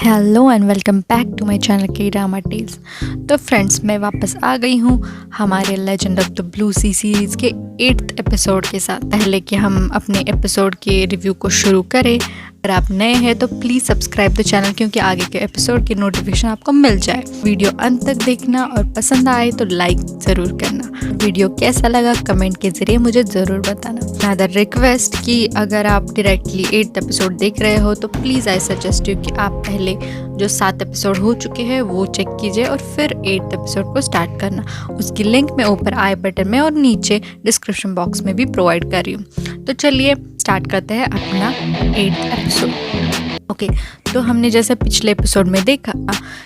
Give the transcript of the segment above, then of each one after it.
Hello and welcome back to my channel K drama tales. तो friends, मैं वापस आ गई हूँ हमारे legend of the blue sea series के 8th एपिसोड के साथ। पहले कि हम अपने एपिसोड के रिव्यू को शुरू करें, अगर आप नए हैं तो प्लीज़ सब्सक्राइब द चैनल, क्योंकि आगे के एपिसोड की नोटिफिकेशन आपको मिल जाए। वीडियो अंत तक देखना और पसंद आए तो लाइक ज़रूर करना। वीडियो कैसा लगा कमेंट के ज़रिए मुझे ज़रूर बताना। अनदर रिक्वेस्ट कि अगर आप डायरेक्टली 8th एपिसोड देख रहे हो तो प्लीज़ आई सजेस्ट यू कि आप पहले जो 7 एपिसोड हो चुके हैं वो चेक कीजिए और फिर 8th एपिसोड को स्टार्ट करना। उसकी लिंक मैं ऊपर आई बटन में और नीचे डिस्क्रिप्शन बॉक्स में भी प्रोवाइड कर रही हूँ। तो चलिए स्टार्ट करते हैं अपना 8th एपिसोड। ओके, तो हमने जैसे पिछले एपिसोड में देखा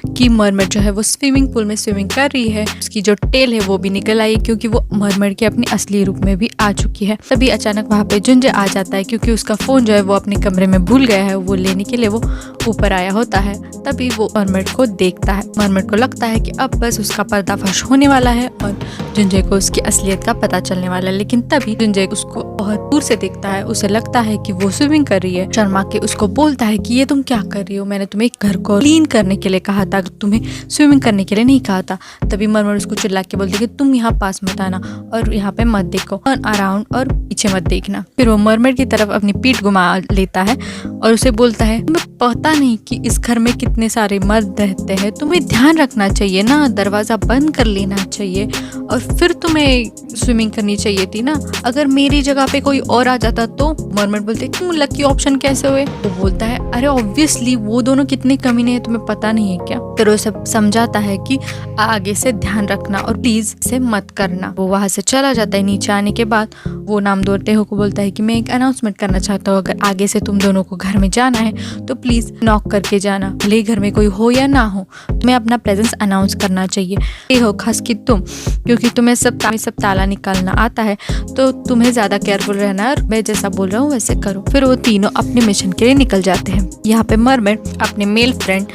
कि मरमेड जो है वो स्विमिंग पूल में स्विमिंग कर रही है। उसकी जो टेल है वो भी निकल आई क्योंकि वो मरमेड के अपने असली रूप में भी आ चुकी है। तभी अचानक वहाँ पे जुंजे आ जाता है क्योंकि उसका फ़ोन जो है वो अपने कमरे में भूल गया है। वो लेने के लिए वो ऊपर आया होता है। तभी वो मरमेड को देखता है। मरमेड को लगता है कि अब बस उसका पर्दाफाश होने वाला है और जुंजे को उसकी असलियत का पता चलने वाला है। लेकिन तभी जुंजे उसको बहुत दूर से देखता है। उसे लगता है कि वो स्विमिंग कर रही है। शर्मा के उसको बोलता है कि ये तुम क्या कर रही हो, मैंने तुम्हें घर को क्लीन करने के लिए कहा था, तुम्हें स्विमिंग करने के लिए नहीं कहा था। तभी मरमर उसको चिल्ला के बोलती है कि तुम यहाँ पास मत आना और यहाँ पे मत देखो, टर्न अराउंड और पीछे मत देखना। फिर वो मरमर की तरफ अपनी पीठ घुमा लेता है और उसे बोलता है तुम्हें पता नहीं कि इस घर में कितने सारे मर्द रहते हैं, तुम्हें ध्यान रखना चाहिए ना, दरवाजा बंद कर लेना चाहिए और फिर तुम्हें स्विमिंग करनी चाहिए थी ना। अगर मेरी जगह पे कोई और आ जाता तो। मरमर बोलते तुम लकी ऑप्शन कैसे हुए? वो बोलता है अरे ऑब्वियसली वो दोनों कितने कमीने हैं, तुम्हें पता नहीं है क्या? फिर वो सब समझाता है कि आगे से ध्यान रखना और प्लीज से मत करना। वो वहां से चला जाता है। नीचे आने के बाद वो नामदोर टेहो को बोलता है कि मैं एक अनाउंसमेंट करना चाहता हूँ, अगर आगे से तुम दोनों को घर में जाना है तो प्लीज नॉक करके जाना, भले घर में कोई हो या ना हो, तुम्हें अपना प्रेजेंस अनाउंस करना चाहिए। टेहो खास कि तुम, क्योंकि तुम्हें सब ताला निकालना आता है तो तुम्हें ज्यादा केयरफुल रहना है और मैं जैसा बोल रहा हूँ वैसे करो। फिर वो तीनों अपने मिशन के लिए निकल जाते हैं। यहाँ पे मरमेड अपने मेल फ्रेंड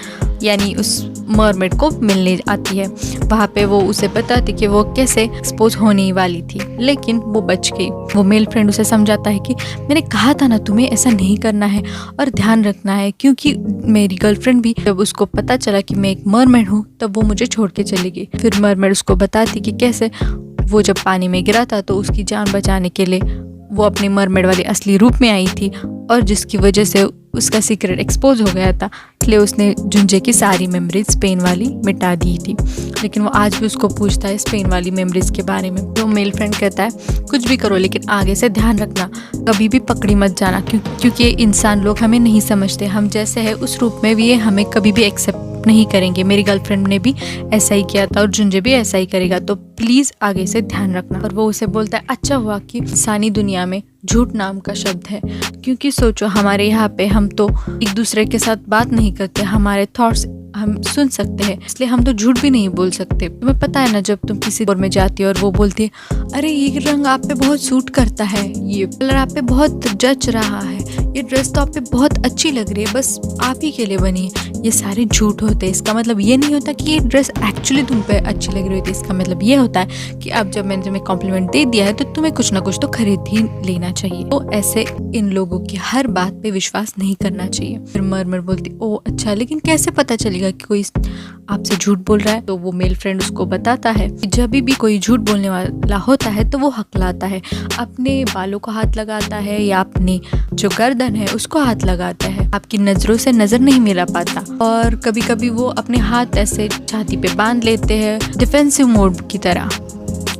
यानी उस मरमेड को मिलने आती है। वहाँ पे वो उसे बताती कि वो कैसे एक्सपोज होने वाली थी, लेकिन वो बच गई। वो मेल फ्रेंड उसे समझाता है कि मैंने कहा था ना तुम्हें ऐसा नहीं करना है और ध्यान रखना है, क्योंकि मेरी गर्लफ्रेंड भी जब उसको पता चला कि मैं एक मरमेड हूँ तब वो मुझे छोड़ के चली गई। फिर मरमेड उसको बताती कि कैसे वो जब पानी में गिरा था तो उसकी जान बचाने के लिए वो अपने मरमेड वाले असली रूप में आई थी और जिसकी वजह से उसका सीक्रेट एक्सपोज हो गया था, इसलिए उसने जुंजे की सारी मेमोरीज स्पेन वाली मिटा दी थी। लेकिन वो आज भी उसको पूछता है स्पेन वाली मेमोरीज के बारे में। तो मेल फ्रेंड कहता है कुछ भी करो लेकिन आगे से ध्यान रखना, कभी भी पकड़ी मत जाना, क्योंकि इंसान लोग हमें नहीं समझते, हम जैसे है उस रूप में भी हमें कभी भी एक्सेप्ट नहीं करेंगे। मेरी गर्लफ्रेंड ने भी ऐसा ही किया था और जुंजे भी ऐसा ही करेगा, तो प्लीज आगे से ध्यान रखना। और वो उसे बोलता है अच्छा हुआ कि इंसानी दुनिया में झूठ नाम का शब्द है, क्योंकि सोचो हमारे यहाँ पे हम तो एक दूसरे के साथ बात नहीं करते, हमारे थॉट्स हम सुन सकते हैं, इसलिए हम तो झूठ भी नहीं बोल सकते। तुम्हें पता है ना, जब तुम किसी और में जाती हो और वो बोलती है अरे ये रंग आप पे बहुत सूट करता है, ये कलर आप पे बहुत जच रहा है, ये ड्रेस तो आप पे बहुत अच्छी लग रही है, बस आप ही के लिए बनी है, ये सारे झूठ होते हैं। इसका मतलब ये नहीं होता कि ये ड्रेस एक्चुअली तुम पे अच्छी लग रही होती। इसका मतलब ये होता है कि अब जब मैंने तुम्हें कॉम्प्लीमेंट दे दिया है तो तुम्हें कुछ ना कुछ तो खरीद ही लेना चाहिए। तो ऐसे इन लोगों की हर बात पे विश्वास नहीं करना चाहिए। फिर मरमर बोलती ओ अच्छा, लेकिन कैसे पता चलेगा कि कोई आपसे झूठ बोल रहा है? तो वो मेल फ्रेंड उसको बताता है कि जब भी कोई झूठ बोलने वाला होता है तो वो हकलाता है, अपने बालों को हाथ लगाता है या अपनी जो गर्दन है उसको हाथ लगाता है, आपकी नजरों से नजर नहीं मिला पाता। और कभी कभी वो अपने हाथ ऐसे छाती पे बांध लेते हैं डिफेंसिव मोड की तरह।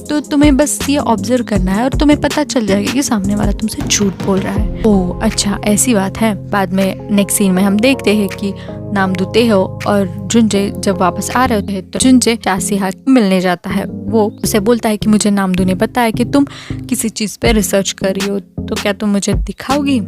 तो तुम्हें बस ये ऑब्जर्व करना है और तुम्हें पता चल जाएगा कि सामने वाला तुमसे झूठ बोल रहा है। ओह अच्छा ऐसी बात है। बाद में नेक्स्ट सीन में हम देखते हैं कि नामदो टेहो और जुंजे जब वापस आ रहे थे तो जुंजे चासिहा मिलने जाता है। वो उसे बोलता है कि मुझे नामदो ने बताया कि तुम किसी चीज पे रिसर्च कर रही हो, तो क्या तुम मुझे दिखाओगी?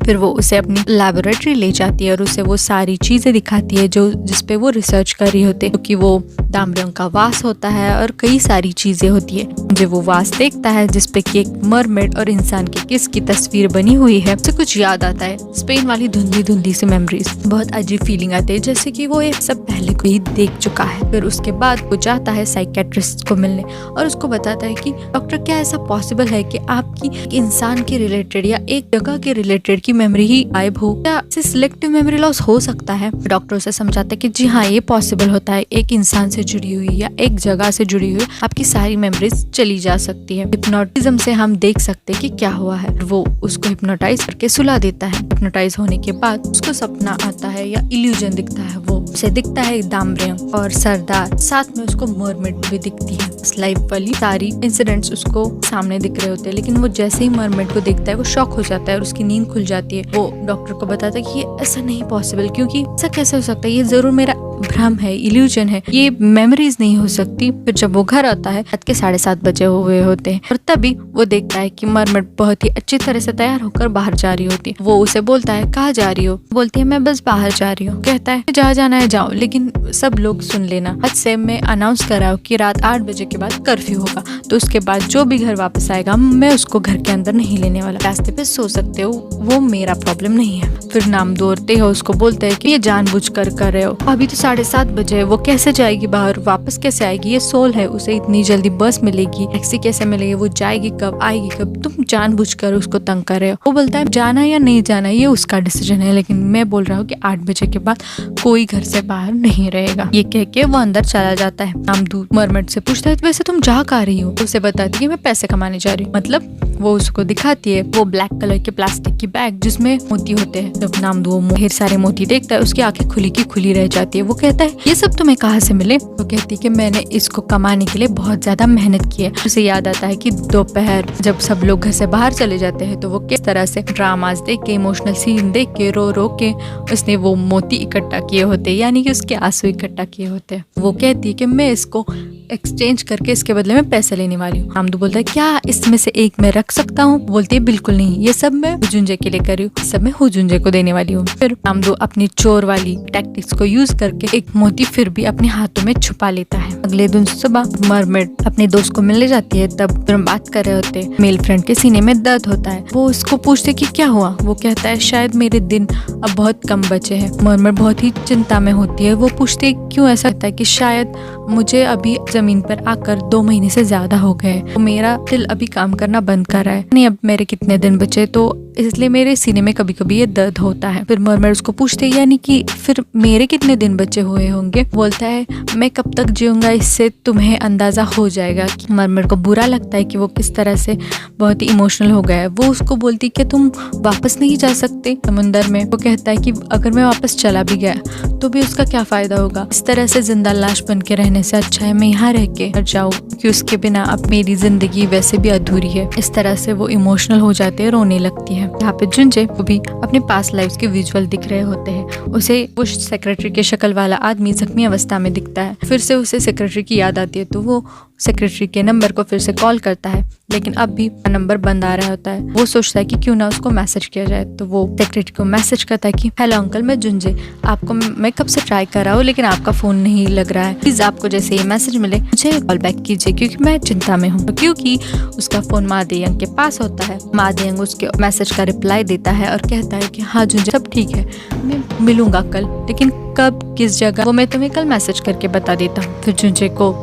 फिर वो उसे अपनी लैबोरेटरी ले जाती है और उसे वो सारी चीजें दिखाती है जो जिसपे वो रिसर्च कर रही होती है, क्योंकि वो दामरंग का वास होता है और कई सारी चीजें होती है। जो वो वास देखता है जिसपे कि एक मरमेड और इंसान की किस की तस्वीर बनी हुई है, उसे कुछ याद आता है, स्पेन वाली धुंधली धुंधली सी मेमोरीज। बहुत अजीब फीलिंग आती है जैसे कि वो ये सब पहले को ही देख चुका है। फिर उसके बाद वो जाता है साइकेट्रिस्ट को मिलने और उसको बताता है कि डॉक्टर क्या ऐसा पॉसिबल है कि आपकी इंसान की रिलेटेड या एक जगह के रिलेटेड की मेमोरी ही गायब हो, क्या सिलेक्टिव मेमोरी लॉस हो सकता है? डॉक्टर उसे समझाते कि जी हाँ, ये पॉसिबल होता है। एक इंसान से जुड़ी हुई या एक जगह से जुड़ी हुई आपकी सारी मेमोरीज चली जा सकती है। हिप्नोटिज्म से हम देख सकते हैं कि क्या हुआ है। वो उसको हिप्नोटाइज करके सुला देता है। हिप्नोटाइज होने के बाद उसको सपना आता है या इल्यूजन दिखता है। वो उसे दिखता है दामब्रियम और सरदार, साथ में उसको मरमेड भी दिखती है। लाइफ वाली सारी इंसिडेंट्स उसको सामने दिख रहे होते हैं, लेकिन वो जैसे ही मरमेड को देखता है वो शॉक हो जाता है और उसकी नींद खुल जाती है। वो डॉक्टर को बताता है कि ये ऐसा नहीं पॉसिबल, क्योंकि ऐसा कैसे हो सकता है, ये जरूर मेरा भ्रम है, इल्यूजन है, ये मेमोरीज नहीं हो सकती। फिर जब वो घर आता है रात के 7:30 बजे हुए होते हैं और तभी वो देखता है कि मरमेड बहुत ही अच्छी तरह से तैयार होकर बाहर जा रही होती है। वो उसे बोलता है कहाँ जा रही हो? बोलती है मैं बस बाहर जा रही हूँ। कहता है जहाँ जाना है जाओ, लेकिन सब लोग सुन लेना, आज से मैं अनाउंस कर रहा हूँ कि रात 8 बजे के बाद कर्फ्यू होगा, तो उसके बाद जो भी घर वापस आएगा मैं उसको घर के अंदर नहीं लेने वाला। रास्ते पे सो सकते हो, वो मेरा प्रॉब्लम नहीं है। फिर नाम दोहराते हो, उसको बोलते है कि ये जानबूझकर कर रहे हो, अभी तो 7:30 बजे है, वो कैसे जाएगी बाहर, वापस कैसे आएगी? ये सोल है, उसे इतनी जल्दी बस मिलेगी, टैक्सी कैसे मिलेगी, वो जाएगी कब, आएगी कब? तुम जानबूझकर उसको तंग कर रहे हो। वो बोलता है जाना या नहीं जाना ये उसका डिसीजन है, लेकिन मैं बोल रहा हूँ कि 8 बजे के बाद कोई घर से बाहर नहीं रहेगा। ये कह के वो अंदर चला जाता है। नामदूत मरमेड से पूछता है वैसे तुम जा कहाँ रही हो? उसे बताती है मैं पैसे कमाने जा रही हूँ। मतलब वो उसको दिखाती है वो ब्लैक कलर के प्लास्टिक की बैग जिसमें मोती होते हैं। जब नामदूत ढेर सारे मोती देखता है उसकी आंखें खुली की खुली रह जाती है। वो कहता है ये सब तुम्हें कहाँ से मिले? वो कहती है कि मैंने इसको कमाने के लिए बहुत ज्यादा मेहनत की है। उसे याद आता है कि दोपहर जब सब लोग घर से बाहर चले जाते हैं तो वो किस तरह से ड्रामास देख के, इमोशनल सीन देख के, रो रो के उसने वो मोती इकट्ठा किए होते, यानी कि उसके आंसू इकट्ठा किए होते। वो कहती है कि मैं इसको एक्सचेंज करके इसके बदले में पैसे लेने वाली हूँ। नामदू बोलता है क्या इसमें से एक मैं रख सकता हूँ? बोलती है बिल्कुल नहीं, ये सब मैं हुजुंजे के लिए कर रही हूँ, सब मैं हुजुंजे को देने वाली हूँ। फिर नामदू अपनी चोर वाली टैक्टिक्स को यूज करके एक मोती फिर भी अपने हाथों में छुपा लेता है। अगले दिन सुबह मरमेड अपने दोस्त को मिलने जाती है, तब हम बात कर रहे होते। मेल फ्रेंड के सीने में दर्द होता है। वो उसको पूछते कि क्या हुआ? वो कहता है शायद मेरे दिन अब बहुत कम बचे हैं। मरमेड बहुत ही चिंता में होती है। वो पूछते क्यों ऐसा होता है? कि शायद मुझे अभी जमीन पर आकर 2 महीने से ज्यादा हो गए, तो मेरा दिल अभी काम करना बंद कर रहा है, नहीं अब मेरे कितने दिन बचे, तो इसलिए मेरे सीने में कभी कभी ये दर्द होता है। फिर मरमेड उसको पूछते यानी कि फिर मेरे कितने दिन बचे हुए होंगे? बोलता है मैं कब तक जीऊंगा इससे तुम्हें अंदाजा हो जाएगा। मरमेड को बुरा लगता है कि वो किस तरह से बहुत ही इमोशनल हो गया है। वो उसको बोलती कि तुम वापस नहीं जा सकते समुंदर में? वो कहता है कि अगर मैं वापस चला भी गया तो भी उसका क्या फायदा होगा, इस तरह से जिंदा लाश बन के रहने से अच्छा है मैं यहाँ रह के मर जाऊँ, कि उसके बिना अब मेरी जिंदगी वैसे भी अधूरी है। इस तरह से वो इमोशनल हो जाते हैं, रोने लगती है। यहाँ पे जुंजे को भी अपने पास्ट लाइफ के विजुअल दिख रहे होते हैं। उसे वो सेक्रेटरी के शक्ल वाला आदमी जख्मी अवस्था में दिखता है। फिर से उसे सेक्रेटरी की याद आती है, तो वो सेक्रेटरी के नंबर को फिर से कॉल करता है, लेकिन अब भी नंबर बंद आ रहा होता है। वो सोचता है कि क्यों ना उसको मैसेज किया जाए, तो वो सेक्रेटरी को मैसेज करता है कि हेलो अंकल, मैं जुंजे, आपको मैं कब से ट्राई कर रहा हूँ लेकिन आपका फोन नहीं लग रहा है, प्लीज आपको जैसे ये मैसेज मिले मुझे कॉल बैक कीजिए क्योंकि मैं चिंता में हूँ। क्योंकि उसका फोन मादेयंग के पास होता है। मादेयंग उसके मैसेज का रिप्लाई देता है और कहता है कि हाँ जुंजे सब ठीक है, मैं मिलूंगा कल, लेकिन कब किस जगह वो मैं तुम्हें कल मैसेज करके बता देता हूँ। फिर जुंजे को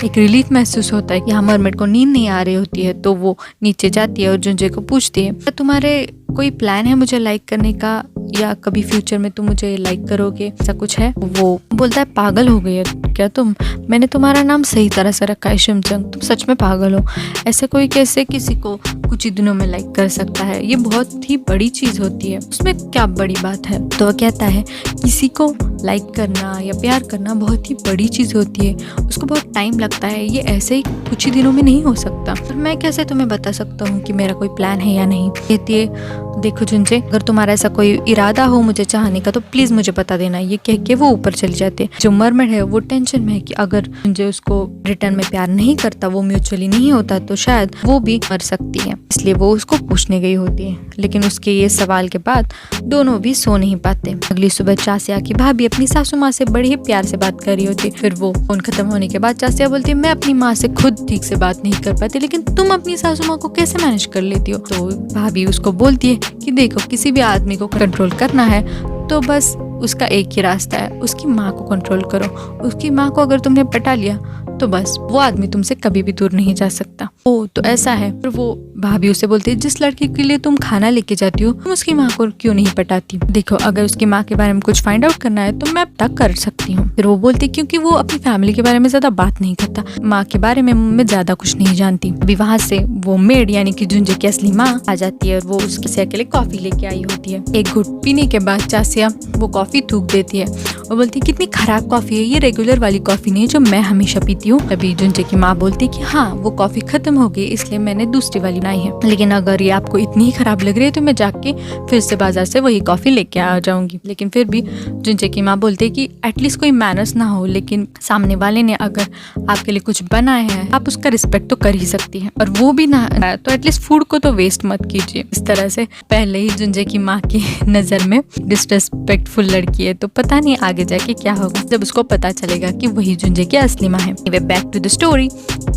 एक रिलीफ महसूस होता है कि हाँ मरमेड को नींद नहीं आ रही होती है, तो वो नीचे जाती है और जुंजे को पूछती है तुम्हारे कोई प्लान है मुझे लाइक करने का, या कभी फ्यूचर में तुम मुझे लाइक करोगे, ऐसा कुछ है? वो बोलता है पागल हो गई है क्या तुम? मैंने तुम्हारा नाम सही तरह से रखा है शिमचंग, तुम सच में पागल हो। ऐसे कोई कैसे किसी को कुछ ही दिनों में लाइक कर सकता है? ये बहुत ही बड़ी चीज होती है, उसमें क्या बड़ी बात है? तो वो कहता है किसी को लाइक करना या प्यार करना बहुत ही बड़ी चीज होती है, उसको बहुत टाइम लगता है, ये ऐसे ही कुछ ही दिनों में नहीं हो सकता। और मैं कैसे तुम्हें बता सकता हूँ कि मेरा कोई प्लान है या नहीं? कहती है देखो जुंजे, अगर तुम्हारा ऐसा कोई इरादा हो मुझे चाहने का तो प्लीज मुझे बता देना। ये कह के वो ऊपर चली जाती है। जो मरमेड है वो टेंशन में है कि अगर जुंजे उसको रिटर्न में प्यार नहीं करता, वो म्यूचुअली नहीं होता, तो शायद वो भी मर सकती है, इसलिए वो उसको पूछने गई होती है। लेकिन उसके ये सवाल के बाद दोनों भी सो नहीं पाते। अगली सुबह चासिया की भाभी अपनी सासू माँ से बड़ी ही प्यार से बात कर रही होती। फिर वो फोन खत्म होने के बाद चासिया बोलती है मैं अपनी माँ से खुद ठीक से बात नहीं कर पाती, लेकिन तुम अपनी सासू माँ को कैसे मैनेज कर लेती हो? तो भाभी उसको बोलती है कि देखो किसी भी आदमी को कंट्रोल करना है तो बस उसका एक ही रास्ता है, उसकी माँ को कंट्रोल करो। उसकी माँ को अगर तुमने पटा लिया तो बस वो आदमी तुमसे कभी भी दूर नहीं जा सकता। ओ तो ऐसा है। फिर वो भाभी उसे बोलती है जिस लड़के के लिए तुम खाना लेके जाती हो तुम उसकी माँ को क्यों नहीं पटाती? देखो अगर उसकी माँ के बारे में कुछ फाइंड आउट करना है तो मैं अब तक कर सकती हूँ। फिर वो बोलती क्योंकि वो अपनी फैमिली के बारे में ज्यादा बात नहीं करता, माँ के बारे में मैं ज्यादा कुछ नहीं जानती। अभी वहाँ से वो मेड यानी कि जुंजे की असली माँ आ जाती है और वो उसके के लिए कॉफी लेके आई होती है। एक घुट पीने के बाद चासिया वो कॉफी थूक देती है और बोलती है कितनी खराब कॉफी है, ये रेगुलर वाली कॉफी नहीं है जो मैं हमेशा पीती हूँ। तभी जुंजे की माँ बोलती है कि हाँ वो कॉफी खत्म हो गई इसलिए मैंने दूसरी वाली बनाई है, लेकिन अगर ये आपको इतनी ही खराब लग रही है तो मैं जाके फिर से बाजार से वही कॉफी लेके आ जाऊंगी। लेकिन फिर भी जुंजे की माँ बोलती है कि एटलीस्ट कोई मैनर्स ना हो, लेकिन सामने वाले ने अगर आपके लिए कुछ बनाया है आप उसका रिस्पेक्ट तो कर ही सकती है, और वो भी ना तो एटलीस्ट फूड को तो वेस्ट मत कीजिए। इस तरह से पहले ही जुंजे की माँ की नजर में डिसरिस्पेक्टफुल लड़की है, तो पता नहीं आगे जाके क्या होगा जब उसको पता चलेगा कि वही जुंजे की असली माँ है। Back to the story.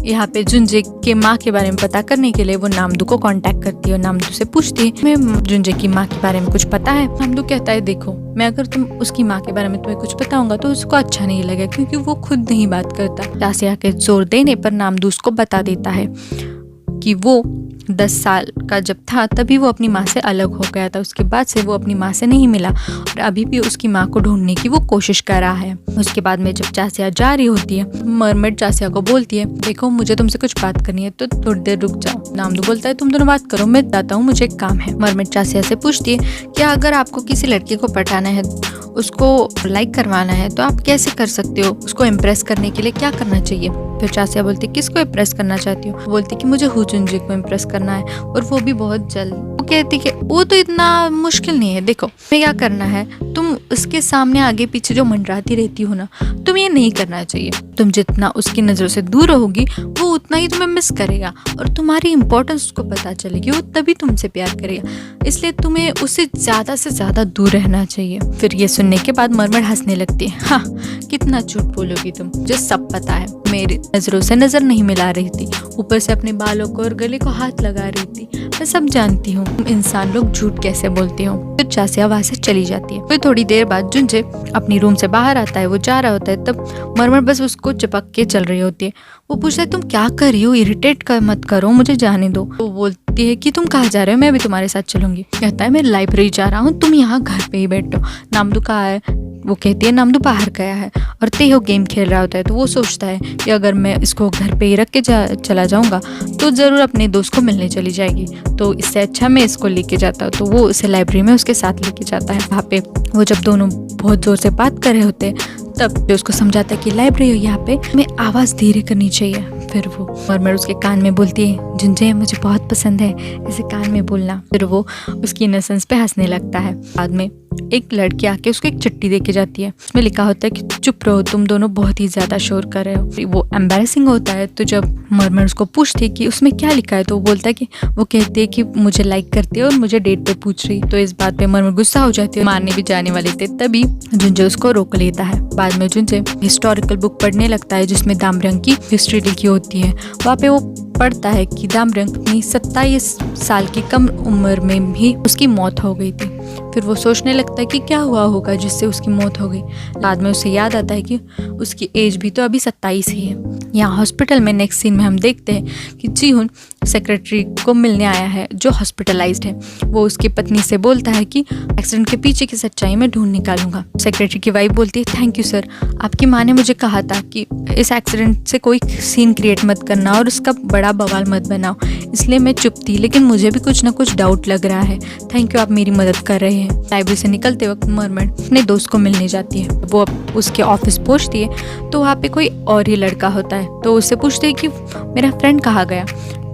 यहाँ पे जुंजे के माँ के बारे में पता करने के लिए वो नामदू को कांटेक्ट करती है और नामदू से पूछती है मैं जुंजे की माँ के बारे में कुछ पता है? नामदू कहता है देखो मैं अगर तुम उसकी माँ के बारे में तुम्हें कुछ बताऊंगा तो उसको अच्छा नहीं लगेगा क्योंकि वो खुद नहीं बात करता। चासिया के जोर देने पर नामदू उसको बता देता है कि वो 10 साल का जब था तभी वो अपनी माँ से अलग हो गया था, उसके बाद से वो अपनी माँ से नहीं मिला और अभी भी उसकी माँ को ढूंढने की वो कोशिश कर रहा है। उसके बाद में जब चासिया जा रही होती है मरमेड चासिया को बोलती है देखो मुझे तुमसे कुछ बात करनी है तो थोड़ी देर रुक जाओ। नामदू बोलता है तुम दोनों बात करो मैं जाता हूँ मुझे एक काम है। मरमेड चासिया से पूछती है क्या अगर आपको किसी लड़की को पटाना है, उसको लाइक करवाना है तो आप कैसे कर सकते हो, उसको इम्प्रेस करने के लिए क्या करना चाहिए? फिर चासिया बोलती है किसको इम्प्रेस करना चाहती हो? बोलती कि मुझे हुजुंजे को इम्प्रेस करना है और वो भी बहुत जल्द। वो कहती कि वो तो इतना मुश्किल नहीं है, देखो मैं क्या करना है तुम उसके सामने आगे पीछे जो मंडराती रहती हो ना तुम ये नहीं करना चाहिए। तुम जितना उसकी नज़रों से दूर रहोगी वो उतना ही तुम्हें मिस करेगा और तुम्हारी इम्पोर्टेंस उसको पता चलेगी, वो तभी तुमसे प्यार करेगा, इसलिए तुम्हें उससे ज़्यादा से ज़्यादा दूर रहना चाहिए। फिर ये सुनने के बाद मरमर हंसने लगती है। हाँ कितना झूठ बोलोगी तुम, मुझे सब पता है। मेरी नज़रों से नज़र नहीं मिला रही थी, ऊपर से अपने बालों को और गले को हाथ लगा रही थी, मैं सब जानती हूँ। तुम इंसान लोग झूठ कैसे बोलते हो। फिर चासिया वहाँ से चली जाती है। फिर थोड़ी देर बाद जुंजे अपनी रूम से बाहर आता है, वो जा रहा होता है, तब मरमर बस उसको चिपक के चल रही होती है। वो पूछता है तुम क्या कर रही हो, इरिटेट कर मत करो, मुझे जाने दो। वो बोलती है कि तुम कहाँ जा रहे हो, मैं भी तुम्हारे साथ चलूंगी। कहता है मैं लाइब्रेरी जा रहा हूँ, तुम यहाँ घर पे ही बैठो। नामदू कहाँ है? वो कहती है नामदू बाहर गया है और तेहो गेम खेल रहा होता है। तो वो सोचता है कि अगर मैं इसको घर पे ही रख के चला जाऊंगा तो ज़रूर अपने दोस्त को मिलने चली जाएगी, तो इससे अच्छा मैं इसको लेके जाता हूँ। तो वो उसे लाइब्रेरी में उसके साथ लेके जाता है। वहाँ पे वो जब दोनों बहुत ज़ोर से बात कर रहे होते हैं तब जो उसको समझाता है कि लाइब्रेरी यहाँ पे हमें आवाज़ धीरे करनी चाहिए। फिर वो मरमर उसके कान में बोलती है जुंजे मुझे बहुत पसंद है ऐसे कान में बोलना। फिर वो उसकी इनोसेंस पे हंसने लगता है। बाद में एक लड़की आके उसको एक चिट्ठी दे के जाती है, उसमें लिखा होता है कि चुप रहो, तुम दोनों बहुत ही ज़्यादा शोर कर रहे हो। वो एम्बैरेसिंग होता है। तो जब मरमर उसको पूछती है कि उसमें क्या लिखा है तो वो बोलता है कि वो कहती है कि मुझे लाइक करती है और मुझे डेट पे पूछ रही। तो इस बात पे मरमर गुस्सा हो जाती है, मारने भी जाने वाले थे, तभी जुंजे उसको रोक लेता है। बाद में जुंजे हिस्टोरिकल बुक पढ़ने लगता है जिसमें दामरंग की हिस्ट्री लिखी होती है। वहाँ पे वो पढ़ता है कि दामरंग अपनी 27 साल की कम उम्र में भी उसकी मौत हो गई थी। फिर वो सोचने लगता है कि क्या हुआ होगा जिससे उसकी मौत हो गई। बाद में उसे याद आता है कि उसकी एज भी तो अभी 27 ही है। यहाँ हॉस्पिटल में नेक्स्ट सीन में हम देखते हैं कि जीहुन सेक्रेटरी को मिलने आया है जो हॉस्पिटलाइज्ड है। वो उसकी पत्नी से बोलता है कि एक्सीडेंट के पीछे की सच्चाई मैं ढूंढ निकालूंगा। सेक्रेटरी की वाइफ बोलती है थैंक यू सर, आपकी माँ ने मुझे कहा था कि इस एक्सीडेंट से कोई सीन क्रिएट मत करना और उसका बड़ा बवाल मत बनाओ, इसलिए मैं चुप थी, लेकिन मुझे भी कुछ ना कुछ डाउट लग रहा है। थैंक यू, आप मेरी मदद कर रहे हैं। लाइब्रेरी से निकलते वक्त मरमर अपने दोस्त को मिलने जाती है। वो अब उसके ऑफिस पहुंचती है तो वहाँ पे कोई और ही लड़का होता है। तो उससे पूछते है कि मेरा फ्रेंड कहाँ गया।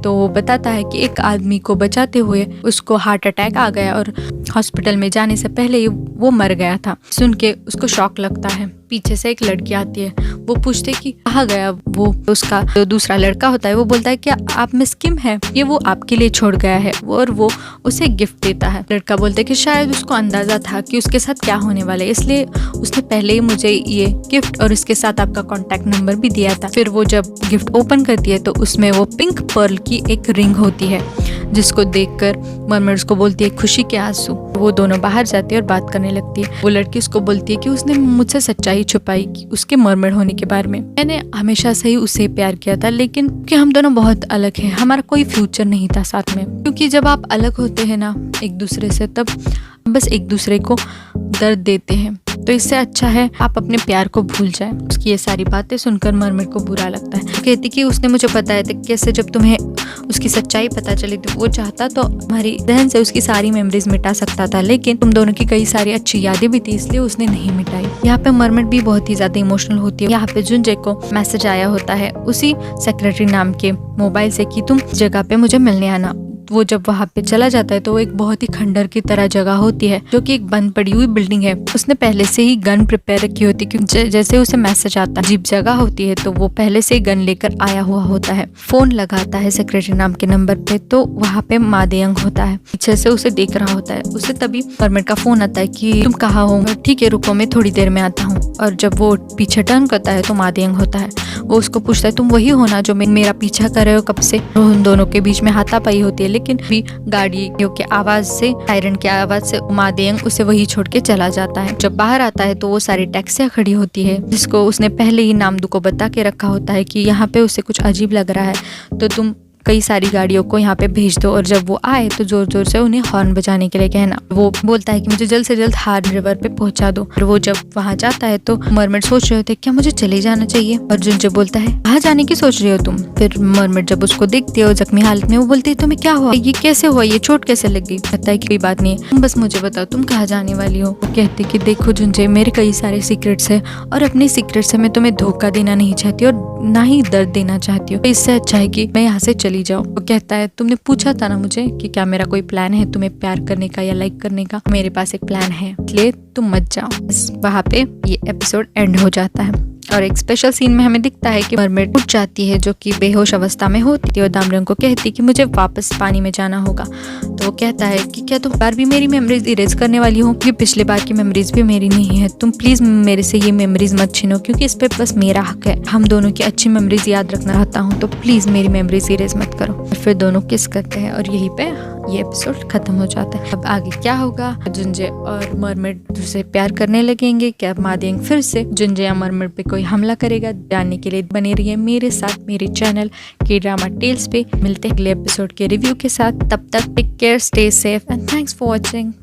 तो वो बताता है कि एक आदमी को बचाते हुए उसको हार्ट अटैक आ गया और हॉस्पिटल में जाने से पहले ही वो मर गया था। सुन के उसको शॉक लगता है। पीछे से एक लड़की आती है, वो पूछते कि कहाँ गया वो। उसका जो दूसरा लड़का होता है वो बोलता है कि आप मिस किम है, ये वो आपके लिए छोड़ गया है, और वो उसे गिफ्ट देता है। लड़का बोलता है कि शायद उसको अंदाजा था कि उसके साथ क्या होने वाला है, इसलिए उसने पहले ही मुझे ये गिफ्ट और इसके साथ आपका कॉन्टैक्ट नंबर भी दिया था। फिर वो जब गिफ्ट ओपन करती है तो उसमें वो पिंक पर्ल की एक रिंग होती है जिसको देखकर मरमेड उसको बोलती है खुशी के आंसू। वो दोनों बाहर जाती है और बात करने लगती है। वो लड़की उसको बोलती है कि उसने मुझसे सच्चाई छुपाई कि उसके मरमेड होने के बारे में। मैंने हमेशा से ही उसे प्यार किया था, लेकिन कि हम दोनों बहुत अलग हैं, हमारा कोई फ्यूचर नहीं था साथ में। क्योंकि जब आप अलग होते हैं ना एक दूसरे से, तब बस एक दूसरे को दर्द देते हैं। तो इससे अच्छा है आप अपने प्यार को भूल जाएं। उसकी ये सारी बातें सुनकर मरमेड को बुरा लगता है। वो कहती कि उसने मुझे बताया था कैसे जब तुम्हें उसकी सच्चाई पता चली थी, वो चाहता तो हमारी जहन से उसकी सारी मेमोरीज मिटा सकता था, लेकिन तुम दोनों की कई सारी अच्छी यादें भी थी, इसलिए उसने नहीं मिटाई। यहाँ पे मरमेड भी बहुत ही ज्यादा इमोशनल होती है। यहाँ पे जुनजे को मैसेज आया होता है उसी सेक्रेटरी नाम के मोबाइल से कि तुम जगह पे मुझे मिलने आना। वो जब वहाँ पे चला जाता है तो वो एक बहुत ही खंडर की तरह जगह होती है, जो कि एक बंद पड़ी हुई बिल्डिंग है। उसने पहले से ही गन प्रिपेयर रखी होती है, क्योंकि जैसे उसे मैसेज आता है अजीब जगह होती है तो वो पहले से ही गन लेकर आया हुआ होता है। फोन लगाता है सेक्रेटरी नाम के नंबर पे, तो वहाँ पे मादेयंग होता है, पीछे से उसे देख रहा होता है। उसे तभी मरमेड का फोन आता है कि तुम कहाँ हो। ठीक है रुको, मैं थोड़ी देर में आता हूँ। और जब वो पीछे टर्न करता है तो मादेयंग होता है। वो उसको पूछता है तुम वही हो ना जो मेरा पीछा कर रहे हो कब से। उन दोनों के बीच में हाथापाई होती है, लेकिन भी गाड़ियों के आवाज से, सायरन की आवाज से मादेयंग उसे वही छोड़ के चला जाता है। जब बाहर आता है तो वो सारी टैक्सियां खड़ी होती है, जिसको उसने पहले ही नामदू को बता के रखा होता है कि यहाँ पे उसे कुछ अजीब लग रहा है, तो तुम कई सारी गाड़ियों को यहाँ पे भेज दो और जब वो आए तो जोर जोर से उन्हें हॉर्न बजाने के लिए कहना। वो बोलता है कि मुझे जल्द से जल्द हार्न रिवर पे पहुंचा दो। और वो जब वहाँ जाता है तो मरमेड सोच रहे होते क्या मुझे चले जाना चाहिए, और जुनजे बोलता है कहाँ जाने की सोच रही हो तुम। फिर मरमेड जब उसको देखती है जख्मी हालत में, वो बोलती है तुम्हें क्या हुआ, ये कैसे हुआ, ये चोट कैसे लग गई। कहता है कि कोई बात नहीं है, तुम बस मुझे बताओ तुम कहाँ जाने वाली हो। वो कहती कि देखो जुनजे, मेरे कई सारे सीक्रेट्स है और अपने सीक्रेट से मैं तुम्हें धोखा देना नहीं चाहती और ना ही दर्द देना चाहती हूँ। इससे अच्छा है कि मैं यहाँ से चली जाऊँ। वो कहता है तुमने पूछा था ना मुझे कि क्या मेरा कोई प्लान है तुम्हें प्यार करने का या लाइक करने का। मेरे पास एक प्लान है, इसलिए तुम मत जाओ। बस वहाँ पे ये एपिसोड एंड हो जाता है। और एक स्पेशल सीन में हमें दिखता है कि मरमेड उठ जाती है, जो कि बेहोश अवस्था में होती है, और दामरंग को कहती कि मुझे वापस पानी में जाना होगा। तो वो कहता है कि क्या तुम बार भी मेरी मेमोरीज इरेज करने वाली हो, क्योंकि पिछले बार की मेमोरीज भी मेरी नहीं है। तुम प्लीज मेरे से ये मेमोरीज मत छीनो, क्योंकि इस पे बस मेरा हक है। हम दोनों की अच्छी मेमोरीज याद रखना चाहता हूँ, तो प्लीज मेरी मेमोरीज इरेज मत करो। और फिर दोनों किस करते हैं और यहीं पे ये एपिसोड खत्म हो जाता है। अब आगे क्या होगा, जुनजे और मरमेड से प्यार करने लगेंगे, क्या मादेयंग फिर से जुनजे या मरमेड पे कोई हमला करेगा, जानने के लिए बने रहिए मेरे साथ मेरे चैनल के ड्रामा टेल्स पे। मिलते हैं अगले एपिसोड के रिव्यू के साथ, तब तक take care, stay safe and thanks for watching.